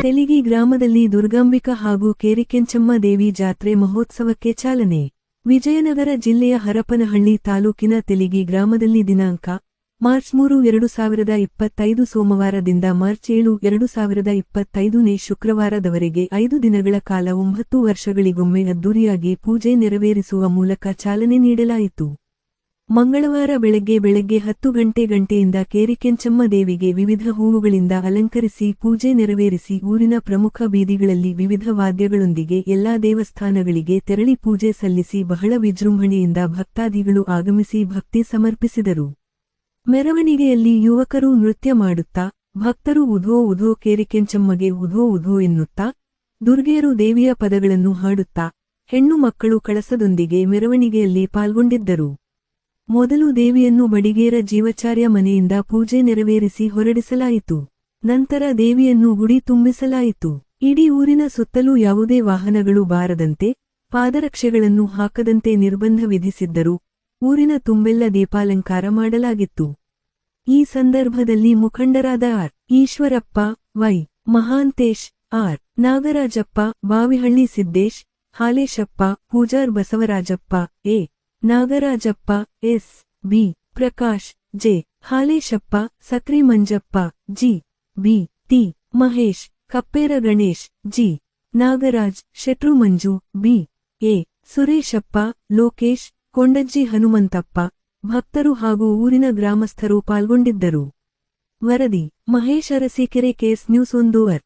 ತೆಲಿಗಿ ಗ್ರಾಮದಲ್ಲಿ ದುರ್ಗಾಂಬಿಕಾ ಹಾಗೂ ಕೇರಿಕೆಂಚಮ್ಮ ದೇವಿ ಜಾತ್ರೆ ಮಹೋತ್ಸವಕ್ಕೆ ಚಾಲನೆ. ವಿಜಯನಗರ ಜಿಲ್ಲೆಯ ಹರಪನಹಳ್ಳಿ ತಾಲೂಕಿನ ತೆಲಿಗಿ ಗ್ರಾಮದಲ್ಲಿ ದಿನಾಂಕ ಮಾರ್ಚ್ 3, 2025 ಸೋಮವಾರದಿಂದ ಮಾರ್ಚ್ 7, 2025ನೇ ಶುಕ್ರವಾರದವರೆಗೆ 5 ದಿನಗಳ ಕಾಲ 9 ವರ್ಷಗಳಿಗೊಮ್ಮೆ ಅದ್ದೂರಿಯಾಗಿ ಪೂಜೆ ನೆರವೇರಿಸುವ ಮೂಲಕ ಚಾಲನೆ ನೀಡಲಾಯಿತು. ಮಂಗಳವಾರ ಬೆಳಗ್ಗೆ 10 ಗಂಟೆಯಿಂದ ಕೇರಿಕೆಂಚಮ್ಮ ದೇವಿಗೆ ವಿವಿಧ ಹೂವುಗಳಿಂದ ಅಲಂಕರಿಸಿ ಪೂಜೆ ನೆರವೇರಿಸಿ ಊರಿನ ಪ್ರಮುಖ ಬೀದಿಗಳಲ್ಲಿ ವಿವಿಧ ವಾದ್ಯಗಳೊಂದಿಗೆ ಎಲ್ಲಾ ದೇವಸ್ಥಾನಗಳಿಗೆ ತೆರಳಿ ಪೂಜೆ ಸಲ್ಲಿಸಿ ಬಹಳ ವಿಜೃಂಭಣೆಯಿಂದ ಭಕ್ತಾದಿಗಳು ಆಗಮಿಸಿ ಭಕ್ತಿ ಸಮರ್ಪಿಸಿದರು. ಮೆರವಣಿಗೆಯಲ್ಲಿ ಯುವಕರು ನೃತ್ಯ ಮಾಡುತ್ತಾ, ಭಕ್ತರು ಉಧೋ ಉಧೋ ಕೇರಿಕೆಂಚಮ್ಮಗೆ ಉಧೋ ಉಧೋ ಎನ್ನುತ್ತಾ, ದುರ್ಗೆಯರು ದೇವಿಯ ಪದಗಳನ್ನು ಹಾಡುತ್ತಾ, ಹೆಣ್ಣು ಮಕ್ಕಳು ಕಳಸದೊಂದಿಗೆ ಮೆರವಣಿಗೆಯಲ್ಲಿ ಪಾಲ್ಗೊಂಡಿದ್ದರು. ಮೊದಲು ದೇವಿಯನ್ನು ಬಡಿಗೇರ ಜೀವಚಾರ್ಯ ಮನೆಯಿಂದ ಪೂಜೆ ನೆರವೇರಿಸಿ ಹೊರಡಿಸಲಾಯಿತು. ನಂತರ ದೇವಿಯನ್ನು ಗುಡಿ ತುಂಬಿಸಲಾಯಿತು. ಇಡೀ ಊರಿನ ಸುತ್ತಲೂ ಯಾವುದೇ ವಾಹನಗಳು ಬಾರದಂತೆ, ಪಾದರಕ್ಷೆಗಳನ್ನು ಹಾಕದಂತೆ ನಿರ್ಬಂಧ ವಿಧಿಸಿದ್ದರು. ಊರಿನ ತುಂಬೆಲ್ಲ ದೀಪಾಲಂಕಾರ ಮಾಡಲಾಗಿತ್ತು. ಈ ಸಂದರ್ಭದಲ್ಲಿ ಮುಖಂಡರಾದ R. Eshwarappa, Y. Mahantesh, R. Nagarajappa, Bavihalli Siddesh, Haleshappa, Pujar Basavarajappa, A. Nagarajappa, S. B. Prakash, J. Haleshappa, Sakri Manjappa, G. B. T. Mahesh, Kappera Ganesh, G. Nagaraj, Shetru Manju, B. A. Sureshappa, Lokesh, Kondajji Hanumanthappa, ಭಕ್ತರು ಹಾಗೂ ಊರಿನ ಗ್ರಾಮಸ್ಥರು ಪಾಲ್ಗೊಂಡಿದ್ದರು. ವರದಿ: ಮಹೇಶ್ ಅರಸೀಕೆರೆ, ಕೇಸ್ ನ್ಯೂಸ್ 1.